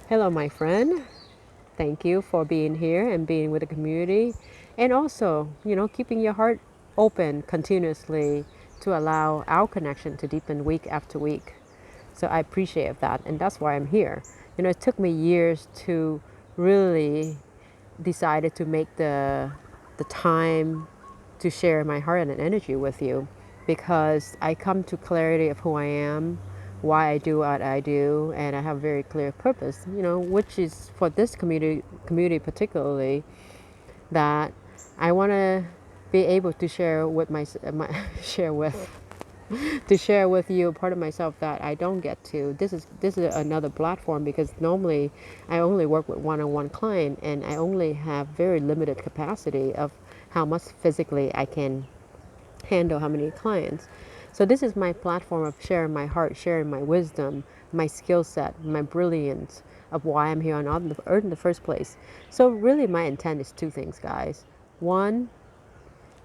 Hello, my friend. Thank you for being here and being with the community. And also, keeping your heart open continuously to allow our connection to deepen week after week. So I appreciate that. And that's why I'm here. It took me years to really decided to make the time to share my heart and energy with you because I come to clarity of who I am, why I do what I do, and I have very clear purpose, which is for this community particularly that I want to be able to share with my share with to share with you a part of myself that I don't get to. This is another platform because normally I only work with one-on-one client and I only have very limited capacity of how much physically I can handle how many clients. So this is my platform of sharing my heart, sharing my wisdom, my skill set, my brilliance of why I'm here on the earth in the first place. So really my intent is two things, guys. One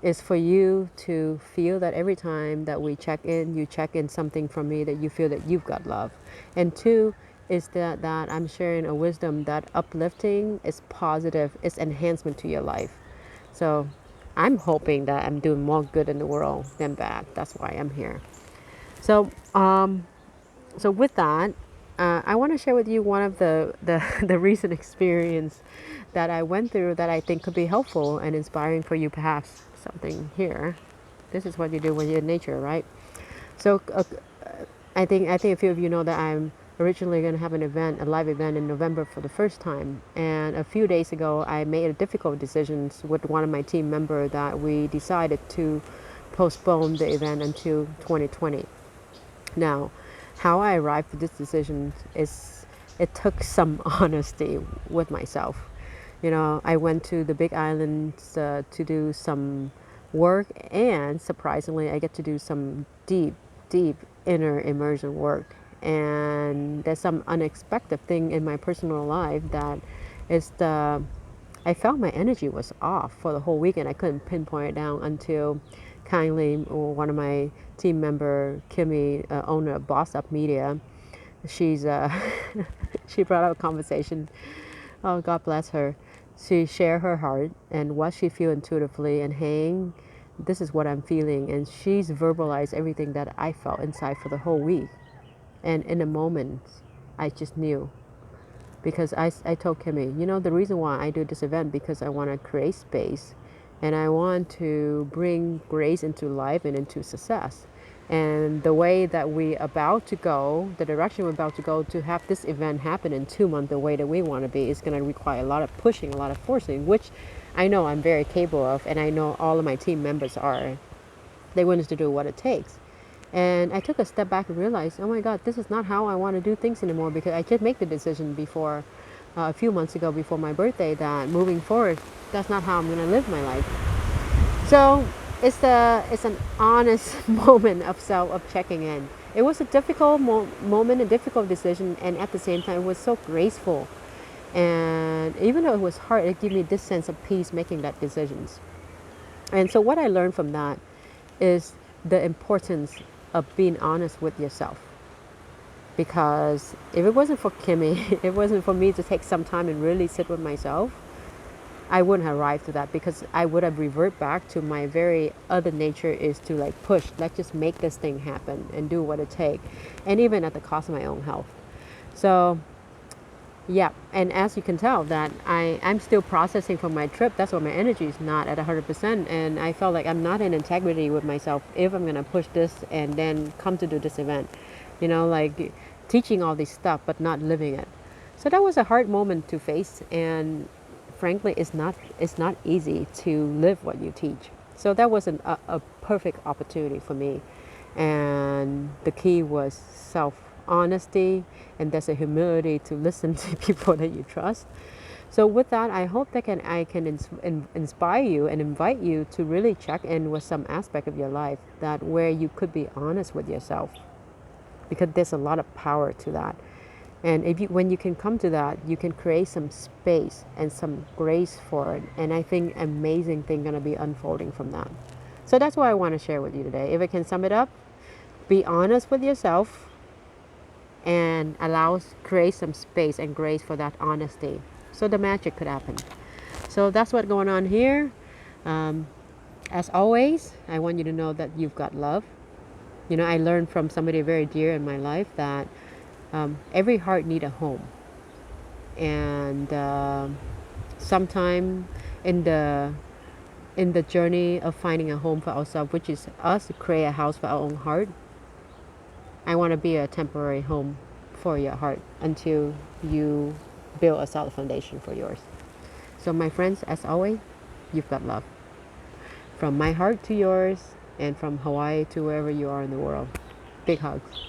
is for you to feel that every time that we check in, you check in something from me that you feel that you've got love. And two is that I'm sharing a wisdom that uplifting is positive, is enhancement to your life. So I'm hoping that I'm doing more good in the world than bad. That's why I'm here. So so with that, I want to share with you one of the recent experience that I went through that I think could be helpful and inspiring for you perhaps something here. This is what you do when you're in nature, right? So I think a few of you know that I'm originally going to have a live event in November for the first time. And a few days ago, I made a difficult decision with one of my team members that we decided to postpone the event until 2020. Now, how I arrived at this decision is it took some honesty with myself. I went to the Big Islands to do some work, and surprisingly, I get to do some deep, deep inner immersion work. And there's some unexpected thing in my personal life that is the I felt my energy was off for the whole weekend. I couldn't pinpoint it down until kindly one of my team member, Kimmy, owner of Boss Up Media, she's she brought up a conversation. Oh, God bless her. She shared her heart and what she feel intuitively, and hey, this is what I'm feeling. And she's verbalized everything that I felt inside for the whole week. And in a moment, I just knew because I told Kimmy, the reason why I do this event because I want to create space and I want to bring grace into life and into success. And the way that we about to go, the direction we're about to go to have this event happen in 2 months the way that we want to be is going to require a lot of pushing, a lot of forcing, which I know I'm very capable of, and I know all of my team members are. They want us to do what it takes. And I took a step back and realized, oh my God, this is not how I want to do things anymore because I did make the decision before, a few months ago before my birthday, that moving forward, that's not how I'm going to live my life. So it's an honest moment of checking in. It was a difficult moment, a difficult decision, and at the same time, it was so graceful. And even though it was hard, it gave me this sense of peace making that decisions. And so what I learned from that is the importance of being honest with yourself. Because if it wasn't for Kimmy, if it wasn't for me to take some time and really sit with myself, I wouldn't have arrived to that because I would have reverted back to my very other nature is to like push, let's just make this thing happen and do what it takes. And even at the cost of my own health. So yeah, and as you can tell that I'm still processing from my trip. That's why my energy is not at 100%. And I felt like I'm not in integrity with myself if I'm going to push this and then come to do this event. Like teaching all this stuff but not living it. So that was a hard moment to face. And frankly, it's not easy to live what you teach. So that was a perfect opportunity for me. And the key was self honesty, and there's a humility to listen to people that you trust. So with that, I hope that I can inspire you and invite you to really check in with some aspect of your life that where you could be honest with yourself, because there's a lot of power to that. And when you can come to that, you can create some space and some grace for it. And I think amazing thing going to be unfolding from that. So that's what I want to share with you today. If I can sum it up, be honest with yourself, and create some space and grace for that honesty. So the magic could happen. So that's what's going on here. Um, as always, I want you to know that you've got love. You know, I learned from somebody very dear in my life that every heart need a home, and sometime in the journey of finding a home for ourselves, which is us to create a house for our own heart, I want to be a temporary home for your heart until you build a solid foundation for yours. So, my friends, as always, you've got love. From my heart to yours, and from Hawaii to wherever you are in the world. Big hugs.